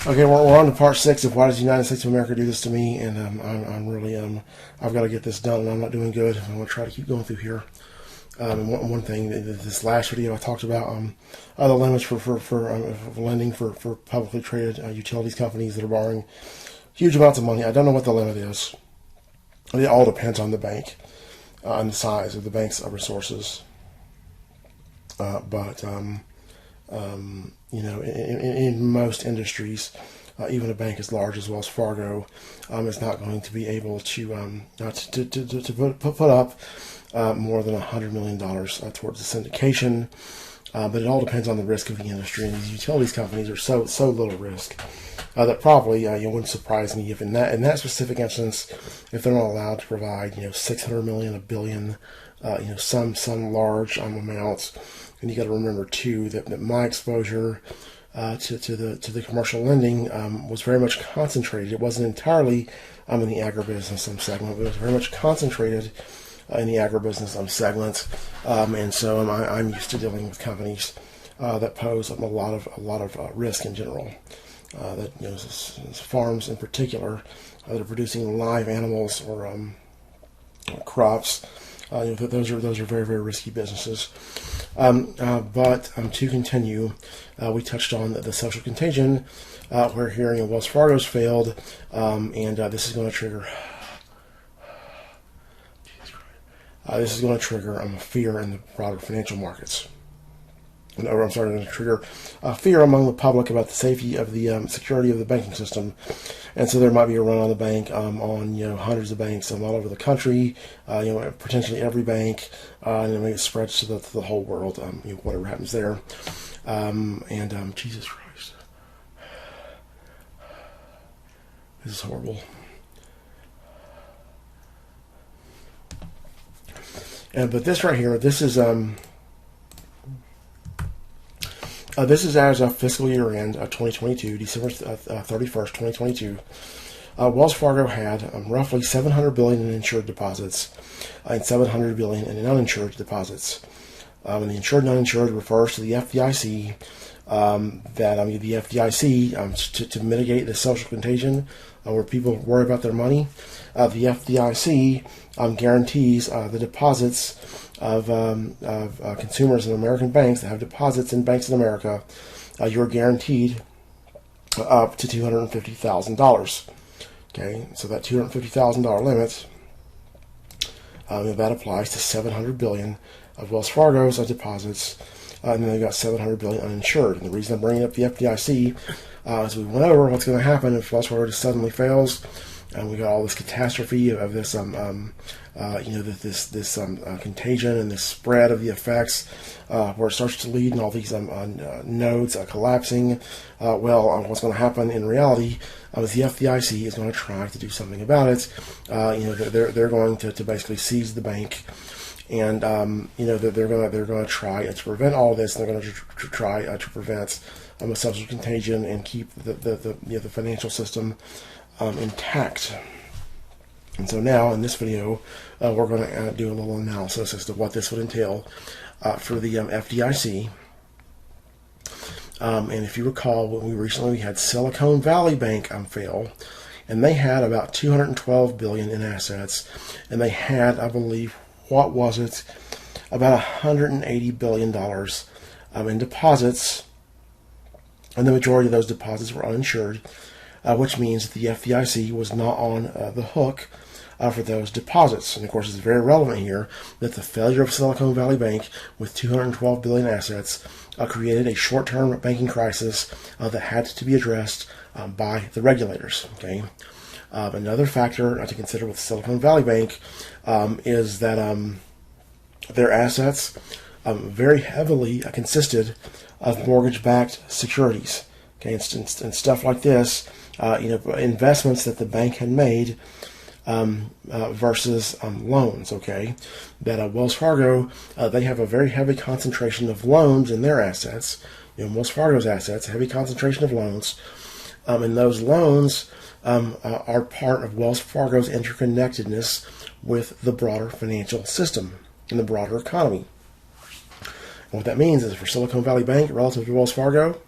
Okay, we're on to part 6 of why does the United States of America do this to me, and I'm really I've got to get this done, and I'm not doing good. I'm going to try to keep going through here. And one thing, this last video I talked about the limits for lending for publicly traded utilities companies that are borrowing huge amounts of money. I don't know what the limit is. It all depends on the bank and the size of the bank's resources. You know, in most industries, even a bank as large as Wells Fargo is not going to be able to put up more than $100 million towards the syndication. But it all depends on the risk of the industry, and these utilities companies are so little risk that probably it wouldn't surprise me if in that specific instance, if they're not allowed to provide $600 million, $1 billion, some large amounts. And you got to remember too that my exposure to the commercial lending was very much concentrated. It wasn't entirely in the agribusiness segment, but it was very much concentrated in the agribusiness segment. And so I'm used to dealing with companies that pose a lot of risk in general. That farms in particular that are producing live animals or crops. Those are very, very risky businesses. But to continue, we touched on the social contagion, where here Wells Fargo's failed, and this is going to trigger. This is going to trigger fear in the broader financial markets. Going to trigger fear among the public about the safety of the security of the banking system, and so there might be a run on the bank on hundreds of banks all over the country, potentially every bank, and then it spreads to the whole world. Whatever happens there, and Jesus Christ, this is horrible. But this right here, this is as of fiscal year end 2022, December 31st, 2022. Wells Fargo had roughly $700 billion in insured deposits and $700 billion in uninsured deposits. And the insured and uninsured refers to the FDIC. The FDIC to mitigate the social contagion, where people worry about their money. The FDIC guarantees the deposits of consumers in American banks that have deposits in banks in America. You're guaranteed up to $250,000. Okay, so that $250,000 limit that applies to $700 billion of Wells Fargo's deposits, and then they've got $700 billion uninsured. And the reason I'm bringing up the FDIC is we went over what's going to happen if Wells Fargo just suddenly fails. And we got all this catastrophe of this, this contagion and this spread of the effects, where it starts to lead and all these nodes collapsing. What's going to happen in reality is the FDIC is going to try to do something about it. They're going to basically seize the bank, and they're going to try to prevent all this. And they're going to try to prevent a social contagion and keep the financial system intact. And so now in this video, we're going to do a little analysis as to what this would entail for the FDIC. And if you recall, when we recently had Silicon Valley Bank fail, and they had about $212 billion in assets, and they had, I believe, what was it, about $180 billion in deposits, and the majority of those deposits were uninsured. Which means that the FDIC was not on the hook for those deposits. And of course, it's very relevant here that the failure of Silicon Valley Bank with $212 billion assets created a short-term banking crisis that had to be addressed by the regulators. Okay. Another factor to consider with Silicon Valley Bank is that their assets very heavily consisted of mortgage-backed securities. Okay, and stuff like this. Investments that the bank had made versus loans. Okay, that Wells Fargo they have a very heavy concentration of loans in their assets. Wells Fargo's assets, a heavy concentration of loans, and those loans are part of Wells Fargo's interconnectedness with the broader financial system and the broader economy. And what that means is for Silicon Valley Bank relative to Wells Fargo.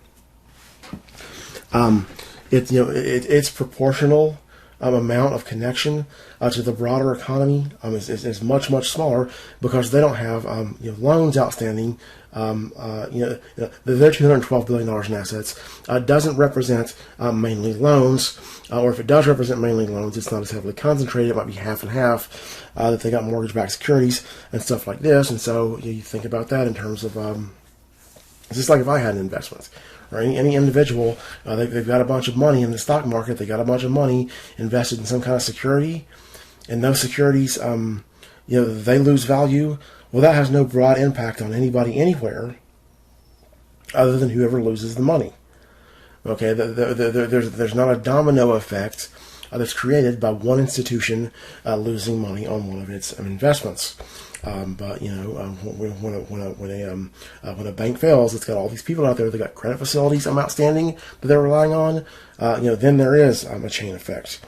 its proportional amount of connection to the broader economy is much, much smaller, because they don't have loans outstanding. Their $212 billion in assets doesn't represent mainly loans, or if it does represent mainly loans, it's not as heavily concentrated. It might be half and half, that they got mortgage-backed securities and stuff like this. And so you think about that in terms of it's just like if I had an investment, or any individual, they've got a bunch of money in the stock market, they got a bunch of money invested in some kind of security, and those securities, they lose value. Well, that has no broad impact on anybody anywhere other than whoever loses the money. Okay, there's not a domino effect that's created by one institution losing money on one of its investments. But when a bank fails, it's got all these people out there that got credit facilities outstanding that they're relying on. Then there is a chain effect.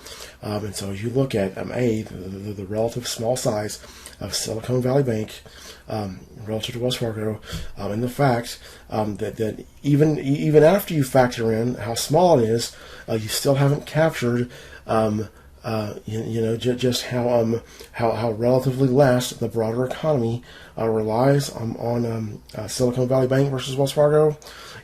And so you look at the relative small size of Silicon Valley Bank relative to Wells Fargo, and the fact that even after you factor in how small it is, you still haven't captured just how relatively less the broader economy relies on Silicon Valley Bank versus Wells Fargo.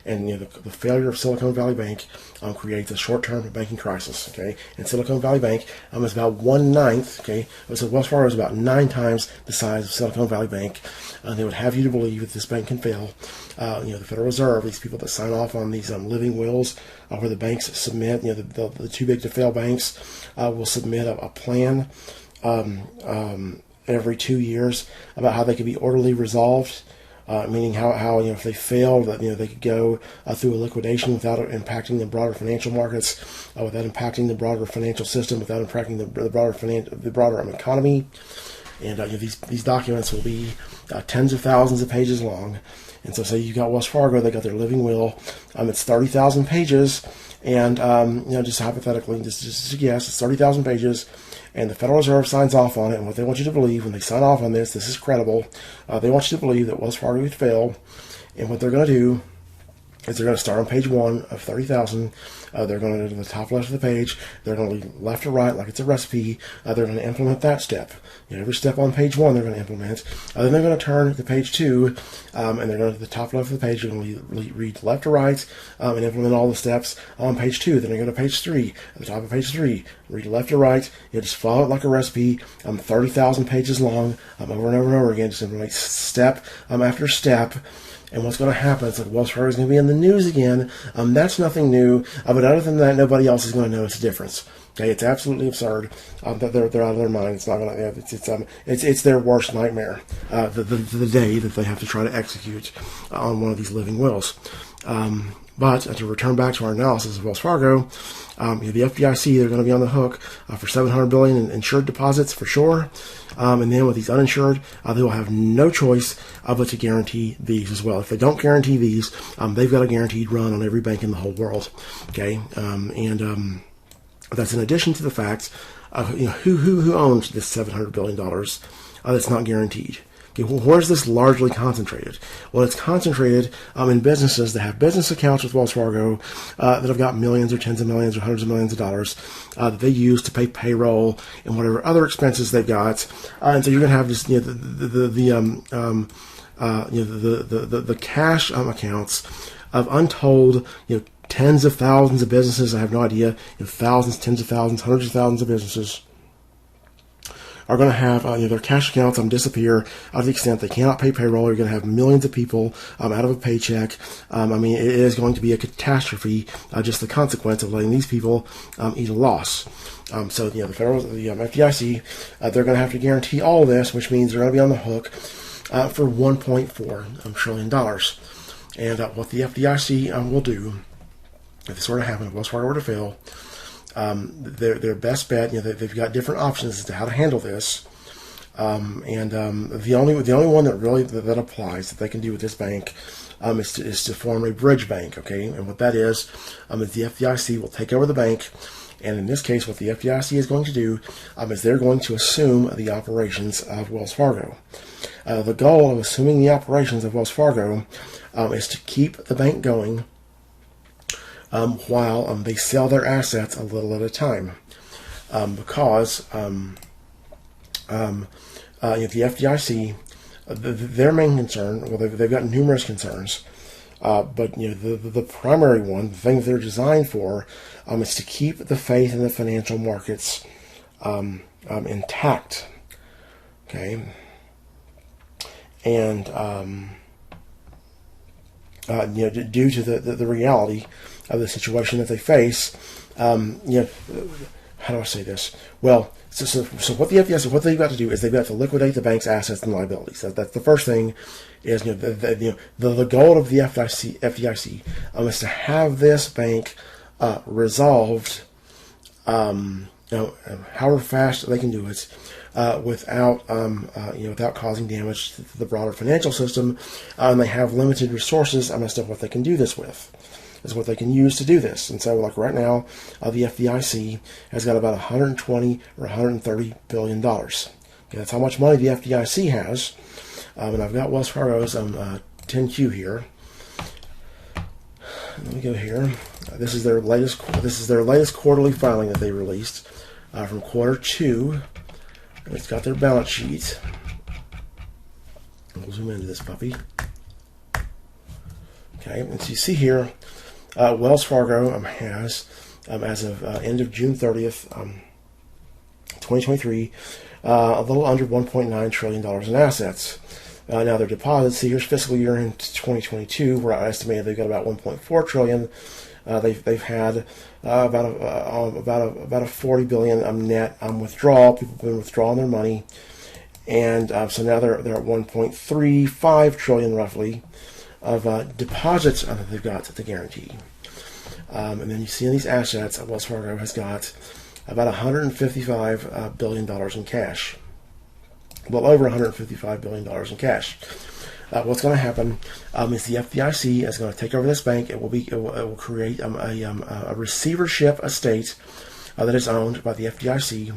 And the failure of Silicon Valley Bank creates a short-term banking crisis. Okay, and Silicon Valley Bank is about 1/9. Okay, so Wells Fargo is about 9 times the size of Silicon Valley Bank. They would have you to believe that this bank can fail. The Federal Reserve, these people that sign off on these living wills, where the banks submit, the too big to fail banks will submit a plan every 2 years about how they could be orderly resolved. Meaning how if they failed, that they could go through a liquidation without impacting the broader financial markets, without impacting the broader financial system, without impacting the broader economy. And these documents will be tens of thousands of pages long. And so, say you got Wells Fargo, they got their living will. It's 30,000 pages, and just hypothetically, just guess, it's 30,000 pages. And the Federal Reserve signs off on it, and what they want you to believe when they sign off on this is credible. They want you to believe that Wells Fargo would fail, and what they're going to do is they're going to start on page 1 of 30,000. They're going to go to the top left of the page. They're going to leave left to right like it's a recipe. They're going to implement that step. Every step on page 1 they're going to implement. Then they're going to turn to page 2, and they're going to the top left of the page. They're going to read left to right and implement all the steps on page 2. Then they're going to page 3. At the top of page 3, read left to right. Just follow it like a recipe. 30,000 pages long, over and over and over again. Just implement step after step. And what's going to happen is that Wells Fargo is going to be in the news again. That's nothing new. But other than that, nobody else is going to notice a difference. Okay, it's absolutely absurd that they're out of their mind. It's not going to. It's their worst nightmare. The day that they have to try to execute on one of these living wills. But to return back to our analysis of Wells Fargo, the FDIC, they're going to be on the hook for $700 billion in insured deposits for sure. And then with these uninsured, they will have no choice but to guarantee these as well. If they don't guarantee these, they've got a guaranteed run on every bank in the whole world. Okay, and that's in addition to the fact, who owns this $700 billion that's not guaranteed. Okay, well, where's this largely concentrated? Well, it's concentrated in businesses that have business accounts with Wells Fargo that have got millions or tens of millions or hundreds of millions of dollars that they use to pay payroll and whatever other expenses they've got. And so you're going to have this, the cash accounts of untold, tens of thousands of businesses. I have no idea, thousands, tens of thousands, hundreds of thousands of businesses are going to have their cash accounts disappear to the extent they cannot pay payroll. You're going to have millions of people out of a paycheck. It is going to be a catastrophe, just the consequence of letting these people eat a loss. So the FDIC, they're going to have to guarantee all of this, which means they're going to be on the hook for $1.4 trillion. And what the FDIC will do, if this were to happen, if Wells Fargo were to fail, their best bet, they've got different options as to how to handle this, the only one that really that applies that they can do with this bank is to form a bridge bank. Okay, and what that is the FDIC will take over the bank, and in this case, what the FDIC is going to do is they're going to assume the operations of Wells Fargo. The goal of assuming the operations of Wells Fargo is to keep the bank going while they sell their assets a little at a time, because the FDIC, their main concern, well, they've got numerous concerns, but the primary one, the thing that they're designed for, is to keep the faith in the financial markets intact. Okay, and due to the reality of the situation that they face, how do I say this? Well, so what the FDIC, what they've got to do is they've got to liquidate the bank's assets and liabilities. That's the first thing. Is the goal of the FDIC is to have this bank resolved, however fast they can do it, without causing damage to the broader financial system. And they have limited resources as to what they can do this with. Is what they can use to do this. And so, like right now, the FDIC has got about $120 or $130 billion. Okay, that's how much money the FDIC has. And I've got Wells Fargo's 10Q here. Let me go here. This is their latest quarterly filing that they released from Q2. It's got their balance sheet. We'll zoom into this puppy. Okay, and so you see here, Wells Fargo has, as of end of June 30th, 2023, a little under $1.9 trillion in assets. Now their deposits, see here's fiscal year in 2022, where I estimated they've got about $1.4 trillion. They've had about a $40 billion net withdrawal. People have been withdrawing their money, and so now they're at $1.35 trillion roughly of deposits that they've got to guarantee. And then you see in these assets, Wells Fargo has got about $155 billion in cash. Well, over $155 billion in cash. What's going to happen is the FDIC is going to take over this bank. It will create a receivership estate that is owned by the FDIC.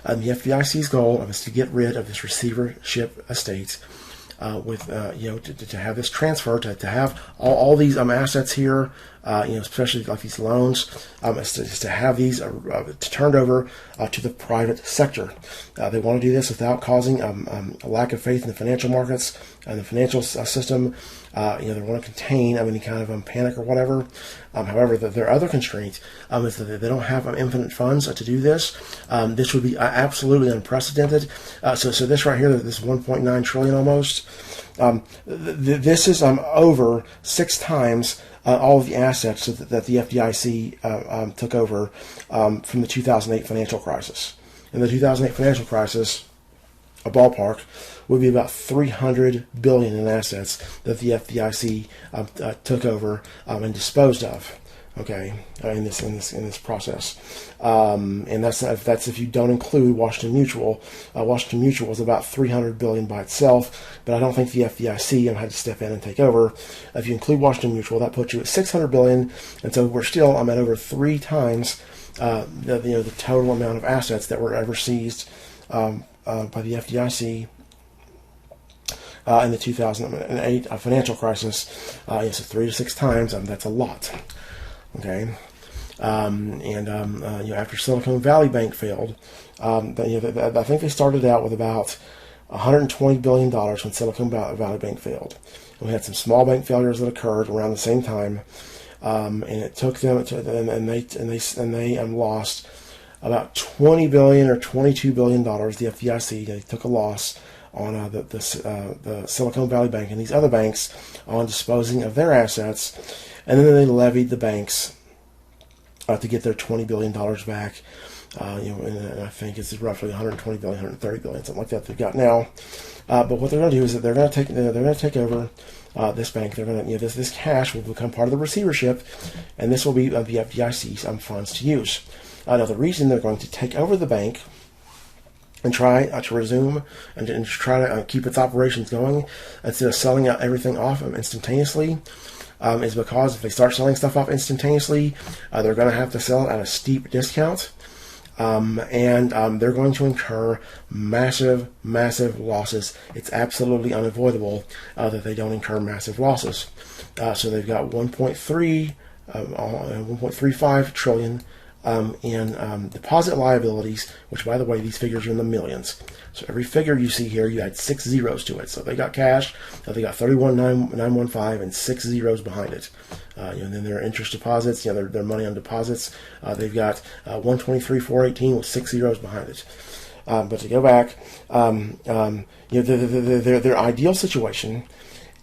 And the FDIC's goal is to get rid of this receivership estate. To have this transfer, to have all these assets here, especially like these loans, is to have these turned over to the private sector. They want to do this without causing a lack of faith in the financial markets and the financial system. They want to contain any kind of panic or whatever. However, their other constraint is that they don't have infinite funds to do this. This would be absolutely unprecedented. So this right here, this 1.9 trillion almost, this is over 6 times all of the assets that the FDIC took over from the 2008 financial crisis. In the 2008 financial crisis, a ballpark would be about $300 billion in assets that the FDIC took over and disposed of. Okay, in this process, and that's if you don't include Washington Mutual. Washington Mutual was about $300 billion by itself, but I don't think the FDIC had to step in and take over. If you include Washington Mutual, that puts you at $600 billion, and so we're still at over 3 times the total amount of assets that were ever seized by the FDIC. In the 2008 financial crisis, so 3 to 6 times. That's a lot. Okay, after Silicon Valley Bank failed, I think they started out with about $120 billion when Silicon Valley Bank failed. We had some small bank failures that occurred around the same time, and it took them and they lost about $20 billion or $22 billion. The FDIC, they took a loss on the Silicon Valley Bank and these other banks on disposing of their assets, and then they levied the banks to get their $20 billion back. And I think it's roughly $120 billion, $130 billion, something like that they've got now. But what they're going to do is that they're going to take over this bank. They're going to this cash will become part of the receivership, and this will be the FDIC's funds to use. Now the reason they're going to take over the bank and try to resume and try to keep its operations going instead of selling out everything off instantaneously is because if they start selling stuff off instantaneously, they're going to have to sell it at a steep discount, and they're going to incur massive losses. It's absolutely unavoidable that they don't incur massive losses. So they've got $1.3 1.35 trillion in deposit liabilities, which, by the way, these figures are in the millions. So every figure you see here, you add 6 zeros to it. So they got cash, they got 31,915 and 6 zeros behind it. And then their interest deposits, their money on deposits, they've got 123,418 with 6 zeros behind it. But to go back, their ideal situation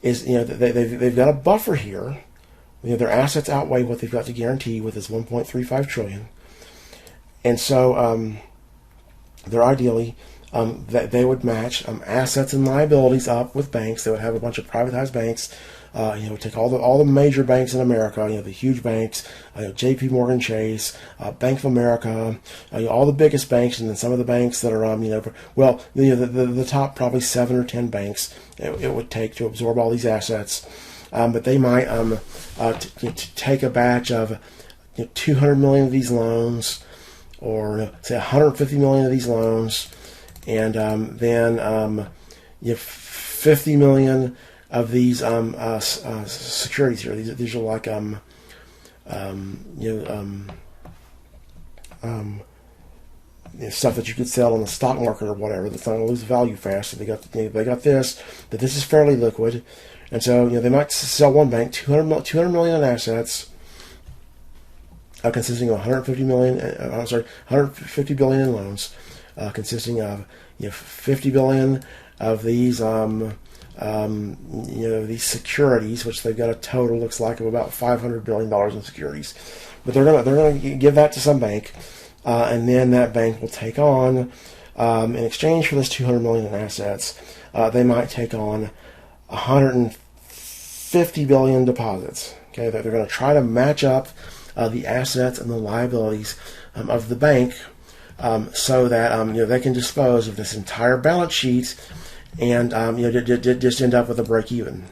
is, they've got a buffer here. Their assets outweigh what they've got to guarantee with this 1.35 trillion, and so they're ideally that they would match assets and liabilities up with banks. They would have a bunch of privatized banks. Take all the major banks in America. The huge banks, J.P. Morgan Chase, Bank of America, all the biggest banks, and then some of the banks that are the top probably 7 or 10 banks it would take to absorb all these assets. But they might take a batch of 200 million of these loans, or say 150 million of these loans, and then 50 million of these securities here. These are like stuff that you could sell on the stock market or whatever that's not going to lose value fast. So they got this, that this is fairly liquid. And so, they might sell one bank 200 million in assets, consisting of 150 billion in loans, consisting of 50 billion of these these securities, which they've got a total looks like of about $500 billion in securities. But they're gonna give that to some bank, and then that bank will take on, in exchange for this 200 million in assets, they might take on 150 billion deposits. Okay, they're going to try to match up the assets and the liabilities of the bank, so that they can dispose of this entire balance sheet, and just end up with a break even.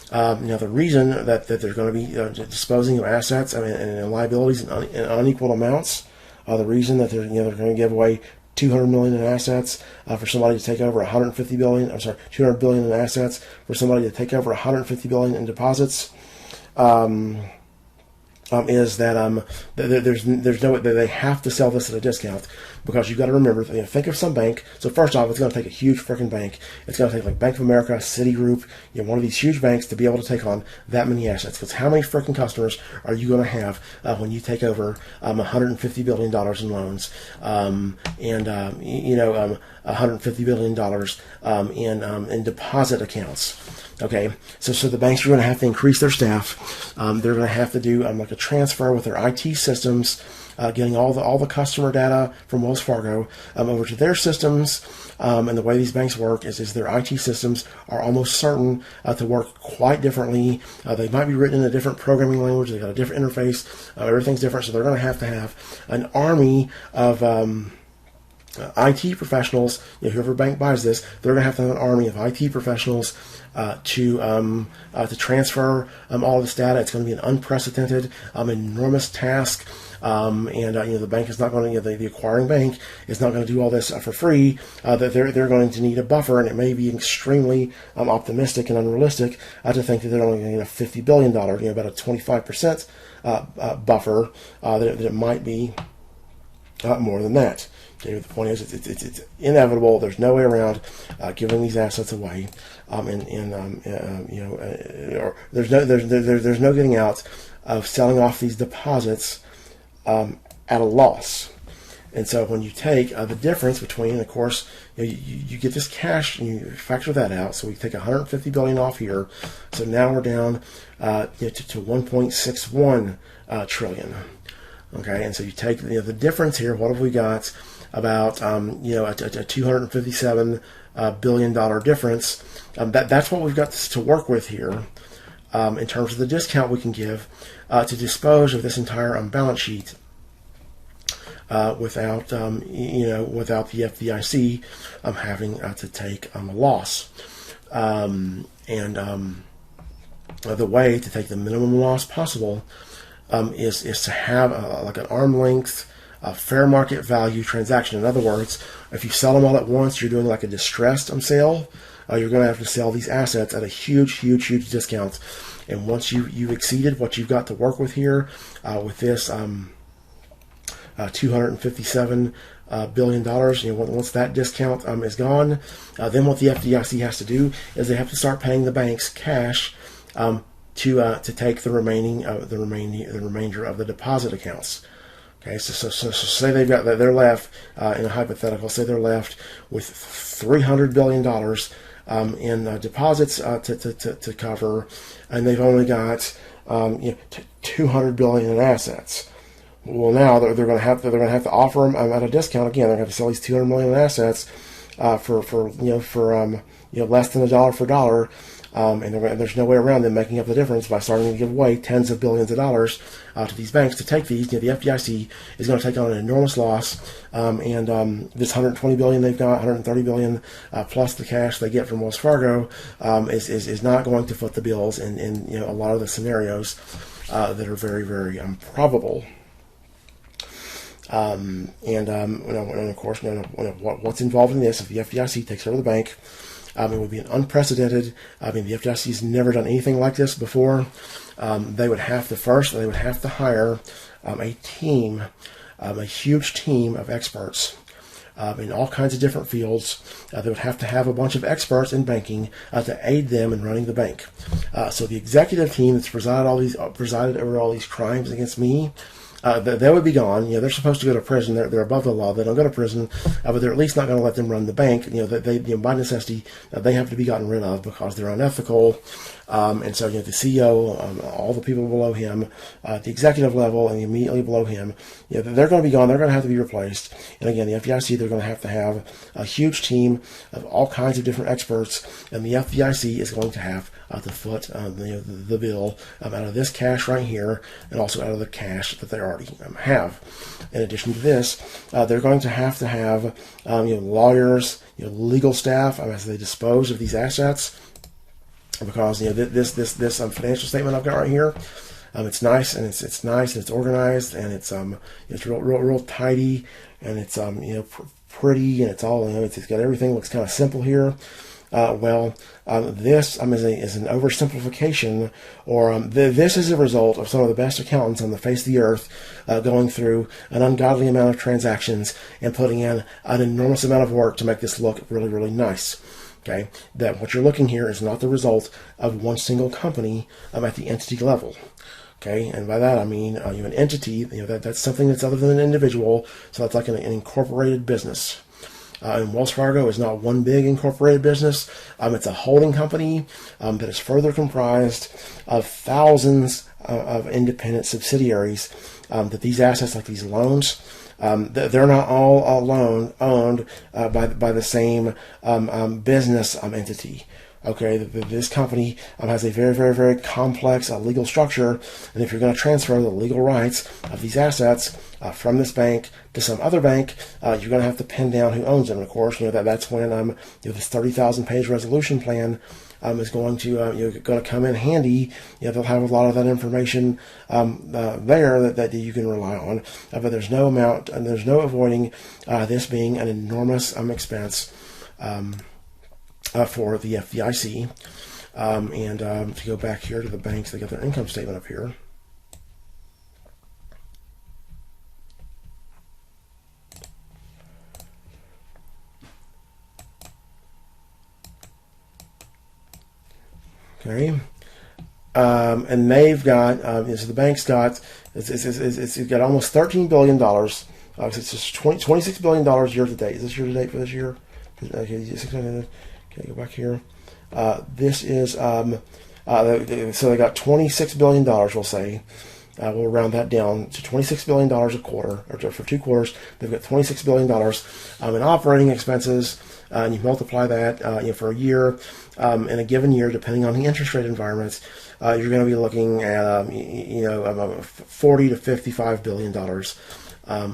The reason that they're going to be disposing of assets and liabilities in unequal amounts, the reason that they're going to give away 200 million in assets for somebody to take over 150 billion. 200 billion in assets for somebody to take over 150 billion in deposits. Is that there's no way that they have to sell this at a discount, because you've got to remember, think of some bank. So first off, it's going to take a huge freaking bank. It's going to take like Bank of America, Citigroup, one of these huge banks to be able to take on that many assets. Because how many freaking customers are you going to have when you take over $150 billion in loans, and $150 billion in deposit accounts? Okay, so the banks are going to have to increase their staff. They're going to have to do like a transfer with their IT systems, getting all the customer data from Wells Fargo over to their systems. And the way these banks work is their IT systems are almost certain to work quite differently. They might be written in a different programming language. They got a different interface. Everything's different, so they're going to have an army of IT professionals. Whoever bank buys this, they're going to have an army of IT professionals to transfer all this data. It's going to be an unprecedented, enormous task. The bank is not going to, the acquiring bank is not going to do all this for free. That they're going to need a buffer, and it may be extremely optimistic and unrealistic to think that they're only going to get a $50 billion, about a 25% buffer. That it might be more than that. Okay, the point is, it's inevitable. There's no way around giving these assets away, or there's no getting out of selling off these deposits at a loss. And so when you take the difference between, of course, you get this cash and you factor that out. So we take 150 billion off here. So now we're down to 1.61 trillion. Okay, and so you take the difference here. What have we got? About a $257 billion difference. That's what we've got to work with here in terms of the discount we can give to dispose of this entire balance sheet without without the FDIC having to take a loss. The way to take the minimum loss possible is to have like an arm length fair market value transaction. In other words, if you sell them all at once, you're doing like a distressed sale. you're going to have to sell these assets at a huge, huge, huge discount. And once you've exceeded what you've got to work with here, with this $257 billion, once that discount is gone, then what the FDIC has to do is they have to start paying the banks cash to take the remainder of the deposit accounts. Okay, so say they're left in a hypothetical. Say they're left with $300 billion in deposits to cover, and they've only got $200 billion in assets. Well, now they're going to have to offer them at a discount again. They're going to have to sell these $200 million in assets for less than $1 for dollar. And there's no way around them making up the difference by starting to give away tens of billions of dollars to these banks to take these. The FDIC is going to take on an enormous loss, and this $120 billion they've got, $130 billion plus the cash they get from Wells Fargo is not going to foot the bills in a lot of the scenarios that are very, very probable. And of course, what's involved in this? If the FDIC takes over the bank, it would be an unprecedented. The FDIC has never done anything like this before. They would have to hire a team, a huge team of experts in all kinds of different fields. They would have to have a bunch of experts in banking to aid them in running the bank. So the executive team that's presided over all these crimes against me, they would be gone. They're supposed to go to prison. They're above the law. They don't go to prison, but they're at least not going to let them run the bank. By necessity, they have to be gotten rid of because they're unethical. And so, the CEO, all the people below him, the executive level, and immediately below him, they're going to be gone. They're going to have to be replaced. And again, the FDIC, they're going to have a huge team of all kinds of different experts, and the FDIC is going to have to foot the bill out of this cash right here, and also out of the cash that they already have. In addition to this, they're going to have lawyers, legal staff as they dispose of these assets. Because this financial statement I've got right here, it's nice and it's nice and it's organized and it's real tidy and it's pretty and it's all it's got everything looks kind of simple here. This is an oversimplification, or this is a result of some of the best accountants on the face of the earth going through an ungodly amount of transactions and putting in an enormous amount of work to make this look really, really nice. Okay, that what you're looking here is not the result of one single company at the entity level. Okay, and by that I mean an entity. That's something that's other than an individual. So that's like an incorporated business. And Wells Fargo is not one big incorporated business. It's a holding company that is further comprised of thousands of independent subsidiaries. That these assets, like these loans, they're not all owned by the same business entity. Okay, this company has a very, very, very complex legal structure, and if you're going to transfer the legal rights of these assets from this bank to some other bank, you're going to have to pin down who owns them. And of course, that's when this 30,000-page resolution plan is going to come in handy. They'll have a lot of that information there that you can rely on. But there's no amount, and there's no avoiding this being an enormous expense for the FDIC. And to go back here to the banks, they got their income statement up here. Okay, and they've got so the bank's got it's got almost $13 billion. It's just $26 billion year to date. Is this year to date for this year? Okay, go back here. This is so they got $26 billion. We'll say. We'll round that down to $26 billion a quarter, or for 2 quarters. They've got $26 billion in operating expenses, and you multiply that for a year. In a given year, depending on the interest rate environments, you're going to be looking at $40 to $55 billion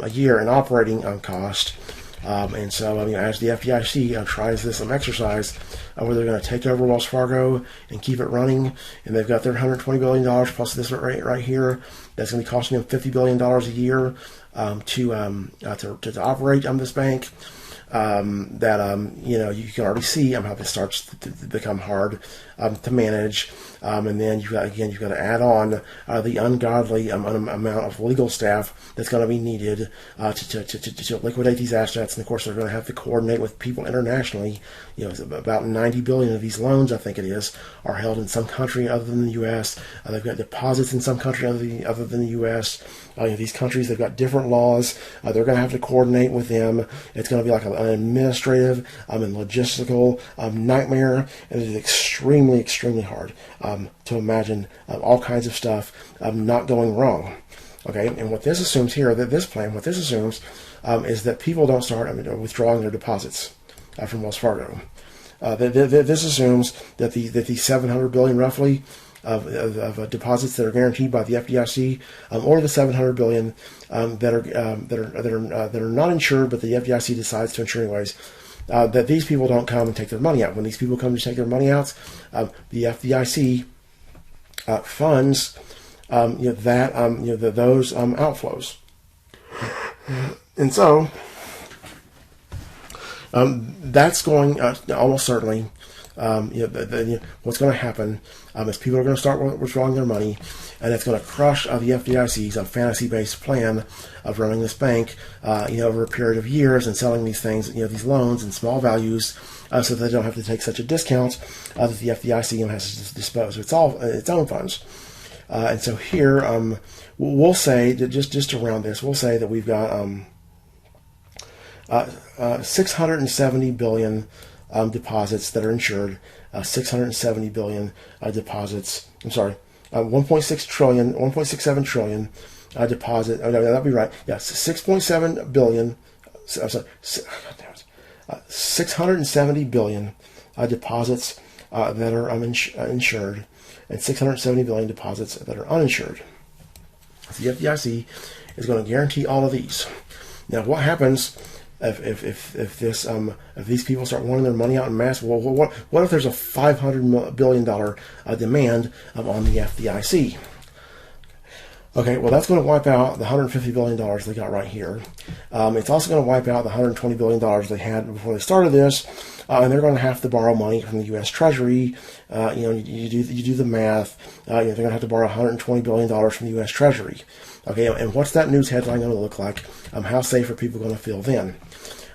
a year in operating cost. And so, as the FDIC tries this exercise where they're going to take over Wells Fargo and keep it running, and they've got their $120 billion plus this rate right here, that's going to be costing them $50 billion a year to operate this bank. you can already see how this starts to become hard to manage. And then you've got to add on the ungodly amount of legal staff that's going to be needed to liquidate these assets. And of course, they're going to have to coordinate with people internationally. About 90 billion of these loans, I think it is, are held in some country other than the U.S. They've got deposits in some country other than the U.S. These countries, they've got different laws. They're going to have to coordinate with them. It's going to be like an administrative and logistical nightmare, and it is extremely, extremely hard to imagine all kinds of stuff not going wrong. Okay, and what this assumes here, what this assumes is that people don't start withdrawing their deposits from Wells Fargo. This assumes that the 700 billion roughly of deposits that are guaranteed by the FDIC, or the 700 billion that are not insured, but the FDIC decides to insure anyways. That these people don't come and take their money out. When these people come to take their money out, the FDIC funds those outflows, and so that's going almost certainly. What's going to happen is people are going to start withdrawing their money, and it's going to crush the FDIC's fantasy-based plan of running this bank, over a period of years and selling these things, these loans in small values, so that they don't have to take such a discount that the FDIC has to dispose of its own funds. And so here, we'll say that just around this, we'll say that we've got 670 billion. Deposits that are insured, 670 billion deposits. I'm sorry, 1.67 trillion deposit. Oh no, that'd be right. Yes, 6.7 billion. I'm sorry, 670 billion deposits that are insured, and 670 billion deposits that are uninsured. So the FDIC is going to guarantee all of these. Now, what happens if these people start wanting their money out in mass? Well, what if there's a $500 billion demand on the FDIC? Okay, well, that's going to wipe out the $150 billion they got right here. It's also going to wipe out the $120 billion they had before they started this, and they're going to have to borrow money from the U.S. Treasury. You do the math. They're going to have to borrow $120 billion from the U.S. Treasury. Okay, and what's that news headline going to look like? How safe are people going to feel then?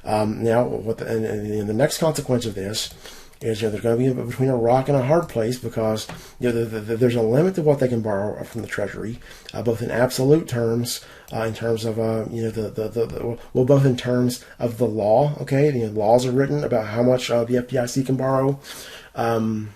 Now, and the next consequence of this is they're going to be between a rock and a hard place, because there's a limit to what they can borrow from the Treasury, both in absolute terms, in terms of both in terms of the law. Okay, laws are written about how much the FDIC can borrow. And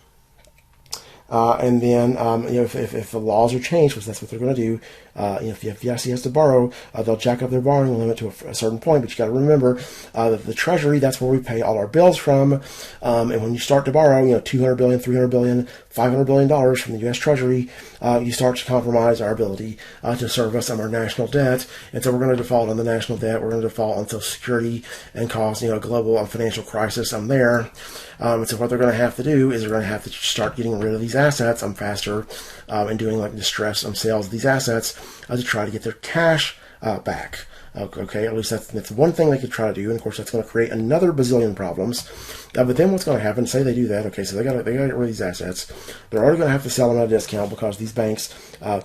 then, if the laws are changed, because that's what they're going to do, if the FDIC has to borrow, they'll jack up their borrowing limit to a certain point. But you got to remember that the Treasury, that's where we pay all our bills from. And when you start to borrow, $200 billion, $300 billion, $500 billion from the U.S. Treasury, you start to compromise our ability to service our national debt. And so we're going to default on the national debt. We're going to default on Social Security and cause, a global financial crisis there. And so what they're going to have to do is they're going to have to start getting rid of these assets faster, and doing distress sales of these assets to try to get their cash back. Okay, at least that's one thing they could try to do, and of course that's going to create another bazillion problems. But then what's going to happen? Say they do that. Okay, so they got to get rid of these assets. They're already going to have to sell them at a discount, because these banks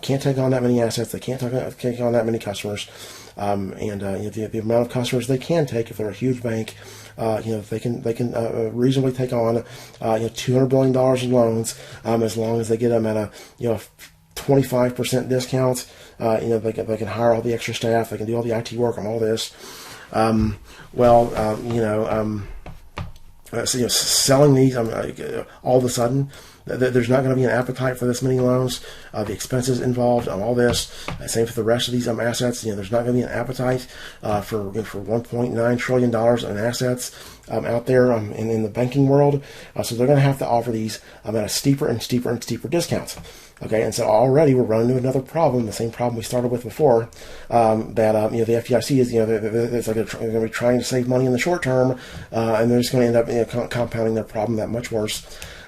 can't take on that many assets. They can't take on that many customers. The amount of customers they can take, if they're a huge bank, they can reasonably take on $200 billion in loans, as long as they get them at a 25% discount. They can hire all the extra staff. They can do all the IT work on all this. Selling these all of a sudden, there's not going to be an appetite for this many loans. The expenses involved on all this, same for the rest of these assets. There's not going to be an appetite for $1.9 trillion in assets out there in the banking world. So they're going to have to offer these at a steeper and steeper and steeper discounts. Okay, and so already we're running into another problem, the same problem we started with before, that the FDIC is, it's like they're going to be trying to save money in the short term, and they're just going to end up compounding their problem that much worse.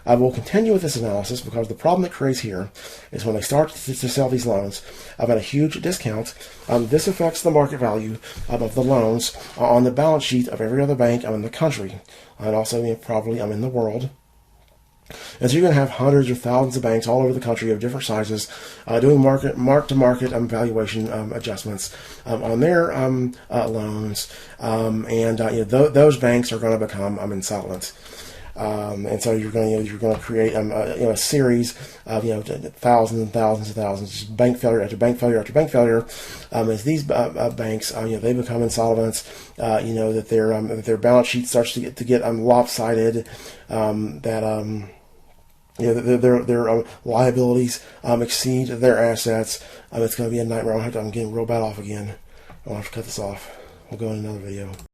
I will continue with this analysis because the problem that creates here is when they start to sell these loans at a huge discount, this affects the market value of the loans on the balance sheet of every other bank in the country, and also probably in the world. And so you're going to have hundreds or thousands of banks all over the country of different sizes doing mark-to-market valuation adjustments on their loans, and those banks are going to become insolvent. And so you're going to create a series of thousands and thousands and thousands, just bank failure after bank failure after bank failure. As these banks they become insolvent, that their balance sheet starts to get lopsided, their liabilities exceed their assets. It's going to be a nightmare. I'm getting real bad off again. I'll have to cut this off. We'll go in another video.